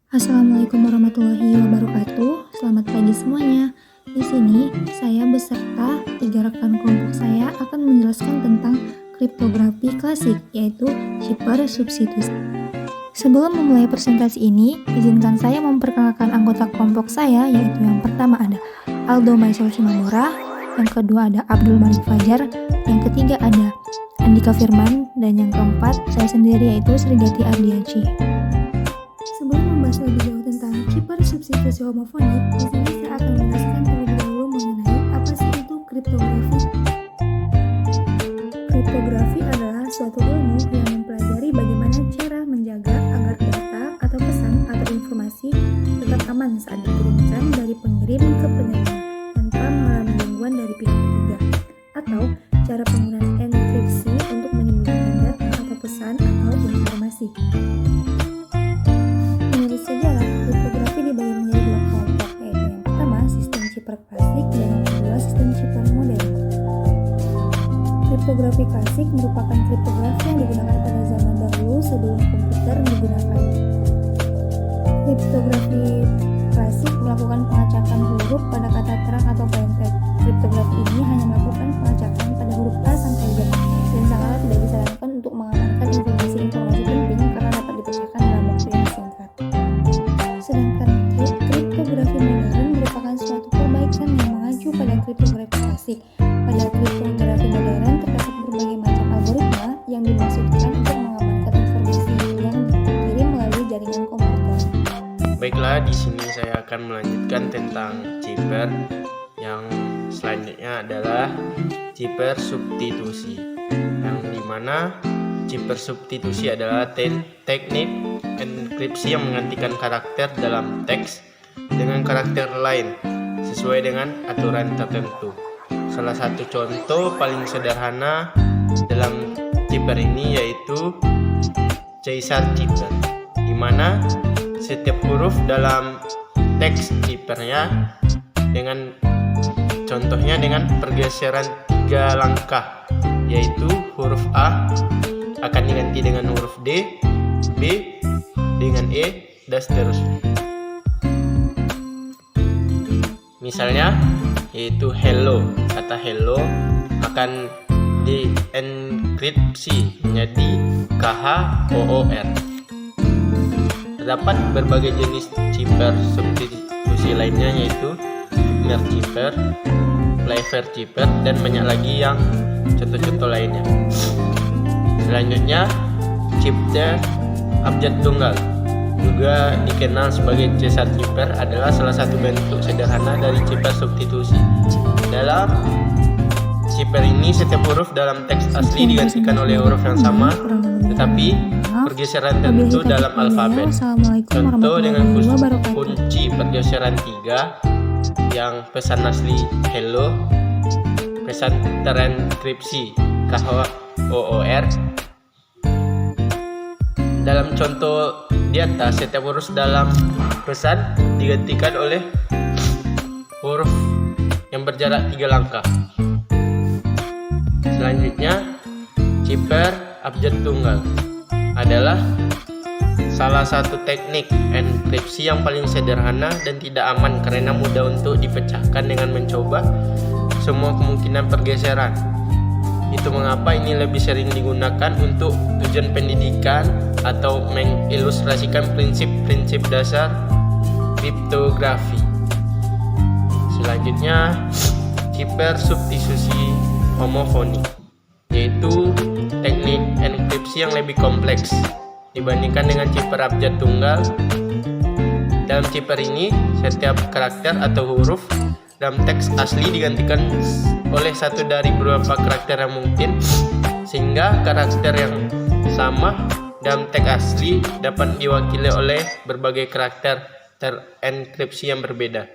Assalamualaikum warahmatullahi wabarakatuh. Selamat pagi semuanya. Di sini saya beserta 3 rekan kelompok saya akan menjelaskan tentang kriptografi klasik, yaitu shifter substitusi. Sebelum memulai presentasi ini, izinkan saya memperkenalkan anggota kelompok saya, yaitu yang pertama ada Aldo Maisel Simamora, yang kedua ada Abdul Malik Fajar, yang ketiga ada Andika Firman, dan yang keempat saya sendiri yaitu Srigati Ardiansyah. Sebelum membahas lebih jauh tentang shifter substitusi homofonik, di sini saya akan menjelaskan terlebih dahulu mengenai apa sih itu kriptografi. Kriptografi adalah suatu ilmu yang mempelajari bagaimana cara menjaga agar data atau pesan atau informasi tetap aman saat dikirimkan dari pengirim ke penerima tanpa mengalami gangguan dari pihak ketiga, atau cara penggunaan enkripsi untuk menyembunyikan data atau pesan atau informasi. Menurut sejarah, kriptografi dibagi menjadi 2 kelompok, yaitu yang pertama sistem shifter klasik dan yang kedua sistem shifter modern. Kriptografi klasik merupakan kriptografi yang digunakan pada zaman dahulu sebelum komputer digunakan. Kriptografi klasik melakukan pengacakan huruf pada kata terang atau plain text. Kriptografi ini hanya melakukan pengacakan pada huruf A sampai Z dan sangatlah tidak disarankan untuk mengamankan informasi-informasi penting karena dapat dipecahkan dalam waktu yang singkat. Sedangkan kriptografi modern merupakan suatu perbaikan yang mengacu pada kriptografi klasik. Pada kriptografi modern terdapat berbagai macam algoritma yang dimaksudkan untuk mengamankan informasi yang dikirim melalui jaringan komputer. Baiklah, di sini saya akan melanjutkan tentang shifter. Yang selanjutnya adalah shifter substitusi, yang dimana shifter substitusi adalah teknik enkripsi yang menggantikan karakter dalam teks dengan karakter lain sesuai dengan aturan tertentu. Salah satu contoh paling sederhana dalam shifter ini yaitu Caesar shifter, di mana setiap huruf dalam teks shifternya dengan pergeseran 3 langkah, yaitu huruf A akan diganti dengan huruf D, B dengan E, dan seterusnya. Misalnya, yaitu hello. Kata hello akan dienkripsi menjadi KHOOR. Terdapat berbagai jenis shifter substitusi lainnya, yaitu merge shifter, flavor shifter, dan banyak lagi yang contoh-contoh lainnya. Selanjutnya, shifter abjad tunggal, juga dikenal sebagai Caesar shifter, adalah salah satu bentuk sederhana dari shifter substitusi. Dalam shifter ini, setiap huruf dalam teks asli digantikan oleh huruf yang sama, tetapi pergeseran tentu dalam alfabet. Contoh dengan kunci pergeseran 3 yang pesan asli hello, pesan terenkripsi KHOOR. Dalam contoh di atas, setiap huruf dalam pesan digantikan oleh huruf yang berjarak 3 langkah. Selanjutnya, shifter abjad tunggal adalah salah satu teknik enkripsi yang paling sederhana dan tidak aman karena mudah untuk dipecahkan dengan mencoba semua kemungkinan pergeseran. Itu mengapa ini lebih sering digunakan untuk tujuan pendidikan atau mengilustrasikan prinsip-prinsip dasar kriptografi. Selanjutnya, shifter substitusi homofonik, yaitu teknik enkripsi yang lebih kompleks dibandingkan dengan shifter abjad tunggal. Dalam shifter ini, setiap karakter atau huruf dalam teks asli digantikan oleh satu dari beberapa karakter yang mungkin, sehingga karakter yang sama dalam teks asli dapat diwakili oleh berbagai karakter terenkripsi yang berbeda.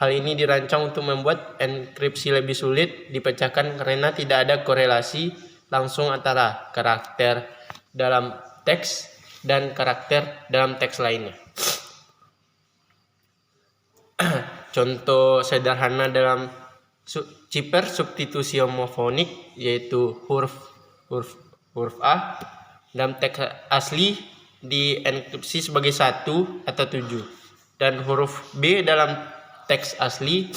Hal ini dirancang untuk membuat enkripsi lebih sulit dipecahkan karena tidak ada korelasi langsung antara karakter dalam teks dan karakter dalam teks lainnya. Contoh sederhana dalam shifter substitusi homofonik yaitu huruf A dalam teks asli dienkripsi sebagai 1 atau 7, dan huruf B dalam teks asli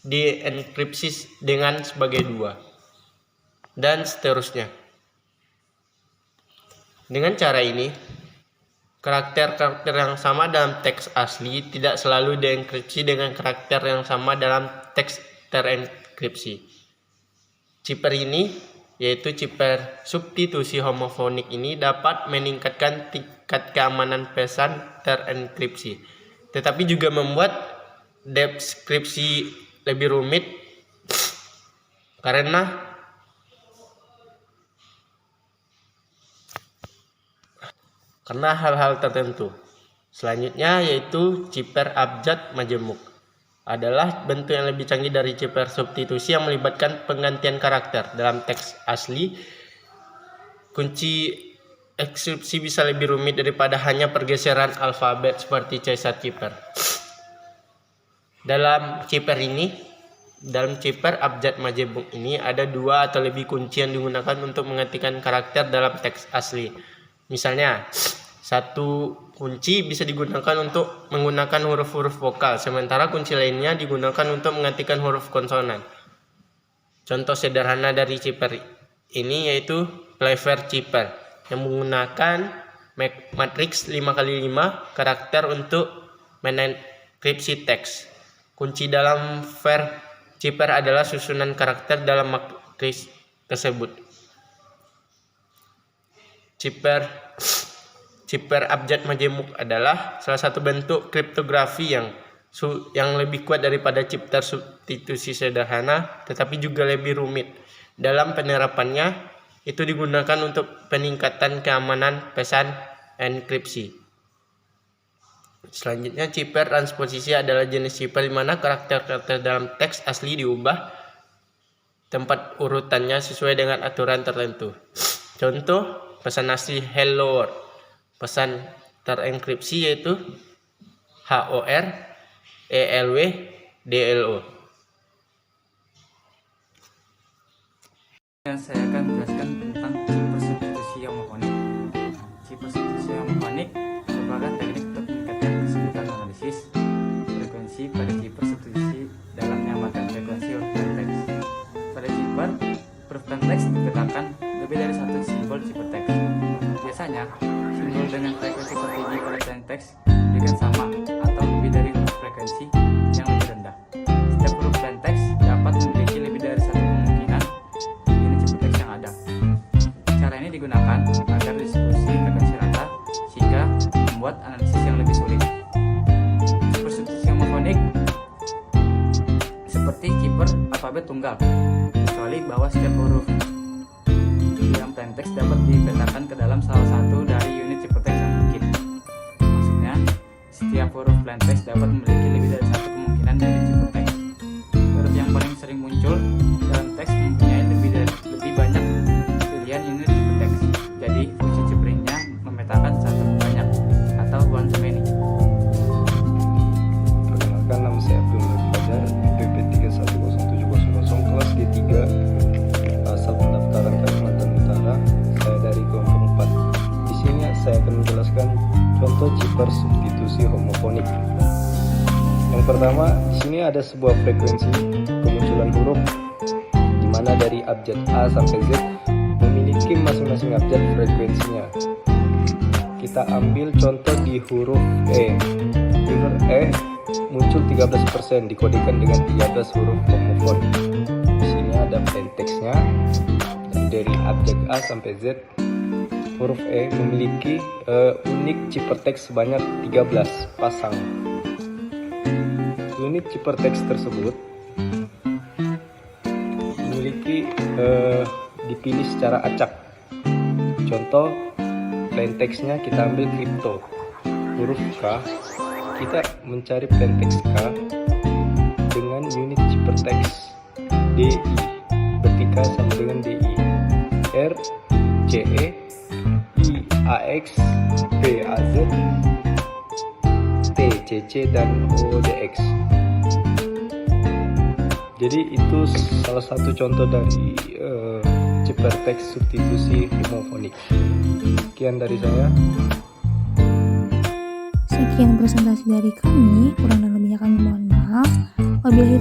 dienkripsi dengan sebagai 2, dan seterusnya. Dengan cara ini, karakter-karakter yang sama dalam teks asli tidak selalu dienkripsi dengan karakter yang sama dalam teks terenkripsi. Chipper ini, yaitu chipper substitusi homofonik ini, dapat meningkatkan tingkat keamanan pesan terenkripsi, tetapi juga membuat deskripsi lebih rumit karena hal-hal tertentu. Selanjutnya yaitu chipper abjad majemuk, adalah bentuk yang lebih canggih dari chipper substitusi yang melibatkan penggantian karakter. Dalam teks asli, kunci ekskripsi bisa lebih rumit daripada hanya pergeseran alfabet seperti C-sharp chipper. Dalam chipper abjad majemuk ini ada 2 atau lebih kunci yang digunakan untuk mengetikkan karakter dalam teks asli. Misalnya, 1 kunci bisa digunakan untuk menggunakan huruf-huruf vokal, sementara kunci lainnya digunakan untuk mengetikkan huruf konsonan. Contoh sederhana dari chipper ini yaitu Clever chipper yang menggunakan matriks 5x5 karakter untuk menenkripsi teks. Kunci dalam Clever chipper adalah susunan karakter dalam matriks tersebut. Chipper abjad majemuk adalah salah satu bentuk kriptografi yang lebih kuat daripada chipper substitusi sederhana, tetapi juga lebih rumit. Dalam penerapannya, itu digunakan untuk peningkatan keamanan pesan enkripsi. Selanjutnya, chipper transposisi adalah jenis chipper di mana karakter-karakter dalam teks asli diubah tempat urutannya sesuai dengan aturan tertentu. Contoh, pesan asli hello world. Pesan terenkripsi yaitu HOR, ELW, DLO. Dan saya akan menjelaskan tentang chipper substitusi homofonik. Chipper substitusi homofonik merupakan teknik untuk meningkatkan kesulitan analisis frekuensi pada chipper substitusi dalam menyamakan frekuensi huruf dan teks. Pada chipper, huruf dan teks dipetakan lebih dari 1 simbol chipper teks. Biasanya, simbol dengan frekuensi tertinggi pada teks dengan sama atau lebih dari huruf frekuensi yang lebih rendah. Setiap huruf dan teks dapat memiliki lebih dari 1 kemungkinan unit chipper teks yang ada. Cara ini digunakan agar distribusi frekuensi rata sehingga membuat analisis yang lebih sulit. Chipper substitusi homofonik seperti chipper alfabet tunggal, kecuali bahwa setiap huruf dalam plain text dapat dipetakan ke dalam salah satu dari unit chipper text yang mungkin. Maksudnya, setiap huruf plain text dapat memiliki lebih dari 1 kemungkinan unit chipper text. Huruf yang paling sering muncul dalam teks mempunyai lebih banyak pilihan unit chipper text. Jadi, fungsi chipperingnya memetakan satu banyak atau one to many. Perkenalkan, nama saya Abdul Fajar, PP 310700 kelas G3, asal pendaftaran Kalimantan Utara. Saya dari kelompok 4. Di sini saya akan menjelaskan contoh chipper substitusi homofonik. Yang pertama, di sini ada sebuah frekuensi kemunculan huruf di mana dari abjad A sampai Z memiliki masing-masing abjad frekuensinya. Kita ambil contoh di huruf E. Di huruf E muncul 13%, dikodekan dengan 13 huruf homofon. Di sini ada plain text-nya. Dari abjad A sampai Z, huruf E memiliki unit chipper text sebanyak 13 pasang. Unit chipper text tersebut memiliki dipilih secara acak. Contoh plain text-nya kita ambil kripto. Huruf K, kita mencari plain text K dengan unit chipper text DI, berarti K sama dengan DI. R, CE, I, AX, P, AZ, T, CC, dan ODX. Jadi itu salah satu contoh dari chipper text substitusi homofonik. Sekian dari saya. Sekian presentasi dari kami, kurang dan lebihnya kami mohon maaf. Wabillahi